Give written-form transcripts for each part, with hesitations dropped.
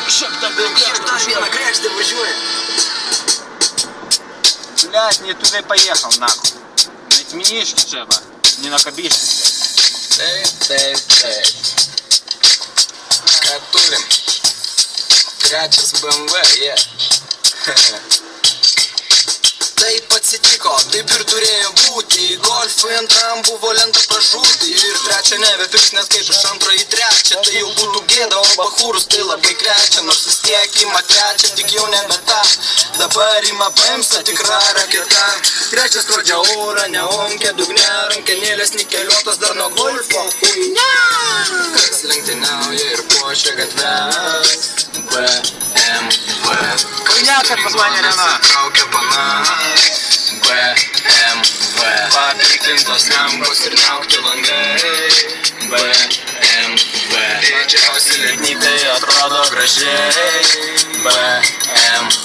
Kiek dar vieną kregždę važiuoja? Блядь, не туда поехал, нахуй. На Тьминишке треба, не на Кабишке. Taip. Ką turim? Trečias BMW, Taip atsitiko, taip ir turėjo būti. Golfui antram buvo lenta pražūti. Ir trečią nebepirks, nes kaip iš antro į trečią. Tai jau būtų gėda, o bachūrus tai labai krečia. Nors vis tiek ima trečią, tik jau nebe tą. Dabar ima paimsa tikra raketa. Trečias skrodžia orą, neonkė, dugne, rankenėlės nikeliuotos dar nuo golfo. Kas lenktyniauja ir puošia gatves. BMW. Хуйняка позвонили на. Traukia pana. BMW. Papiklintos lempos ir niaukti langai. BMW. Didžiausi lietnytai atrodo gražiai. BMW.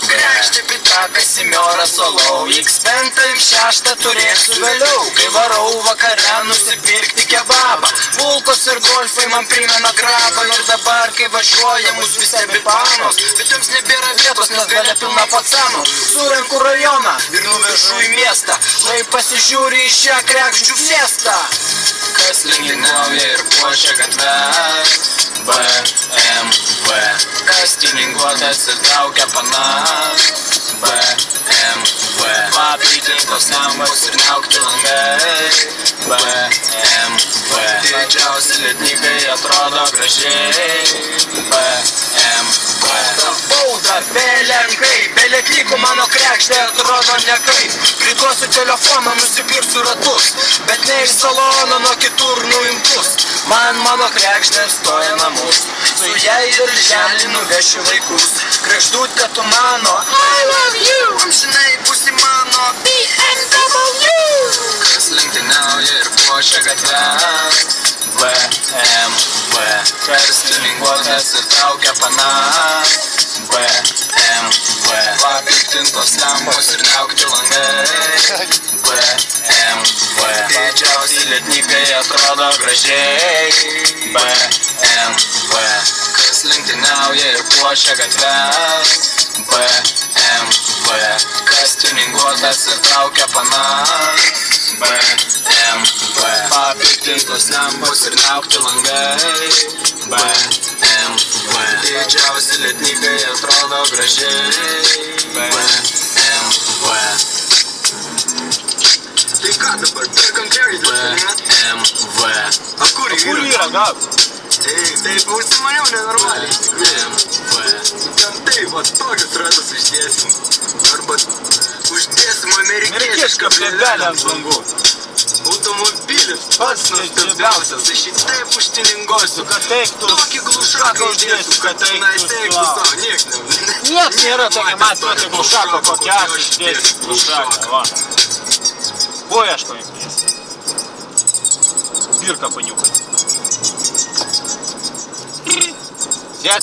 Kregždė pitaka, Simiora Solau. X5 ir 6 turėsiu vėliau. Kai varau vakare nusipirkti kebabą. Vulkos ir golfai man primena grabą. Ir dabar, kai važiuoja, mus visi abipanos. Bet jums nebėra vietos, nes galia pilna pacenų. Surenku rajoną ir nuvežu į miestą. Lai pasižiūri į šią kregždžių fiestą. Kas lenktyniauja ir puošia gatves. BMW. Kas tininguotas ir traukia panas. BMW. Papiklintos lempos ir niaukti langai. BMW. Didžiausi lietnykai atrodo gražiai. BMW. Bauda, belenkai, belietnykų mano kregždė atrodo nekaip. Priduosiu telefoną, nusipirksiu ratus, bet ne iš salono, nuo kitur nuimtus. Man mano kregždė stoja namus, su ją į darželį nuvešiu vaikus. Kregždutė tu mano, I love you, amžinai būsi mano BMW. Kas lenktyniauja ir puošia gatves. BMW. Kas tininguotas ir traukia panas. BMW. Papiktintos lempos ir niaukti langai. BMW. Didžiausi lietnykai atrodo gražiai. BMW. Kas lenktyniauja ir puošia gatves. BMW. Kas tininguotas ir traukia panas. BMW. Papiktintos lempos ir niaukti langai. BMW. Didžiausi lietnykai atrodo gražiai. BMW. Tai ką dabar, perkam kregždę, ne? BMW. A kur yra, gauti? Taip, užsimaniau nenormaliai. BMW. Ten taip, va tokius ratus uždėsim. Arba uždėsim amerikietišką plėvelę ant langų. Automobilis pats nuostabiausias, aš į taip užtiningosiu. Tokį glušaką uždėsiu, kad tenais teiktų savo, nieks ne. Nieks nėra tokia matyti glušako, kokia aš išdėsiu glušaką, va. Bojaško imties. Birka paniukai.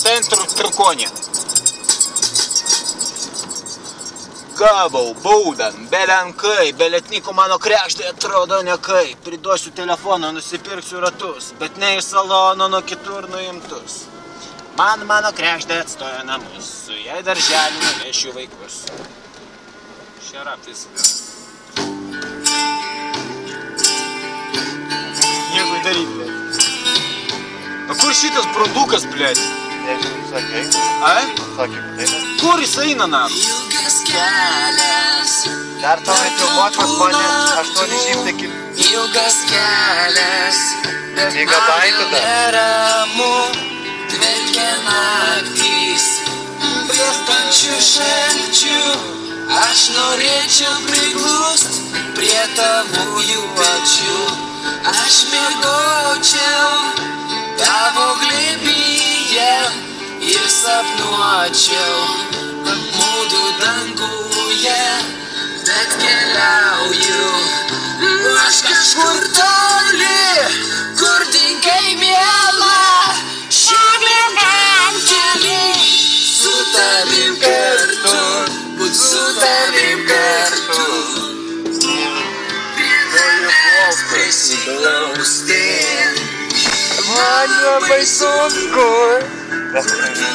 Ten trukonė. Gavau baudą, belenkai, belietnykų mano kregždė atrodo nekaip. Priduosiu telefoną, nusipirksiu ratus, bet ne iš salono, nuo kitur nuimtus. Mano kregždė atstoja namus, su jai darželį nuvešiu vaikus. Šia raptis. Nieko įdaryt, blėt. O kur šitas produkas, blėt? Sakė, Kur jis eina, na? dar tau nefilmuot pas mane 800 km. Ilgas kelias, bet Gigabaitų man neramu, dvelkia naktys, blėstančių šalčių. Aš norėčiau priglust prie tavųjų ačiū. Aš miegočiau tavo glėbyje ir sapnuočiau mūdų danguje, bet keliauju aš kažkur toli, kur dingai miela, šiandien keli su tavim kartu, būt su tavim kartu. Prisiglausti, Man labai sunku. kur tu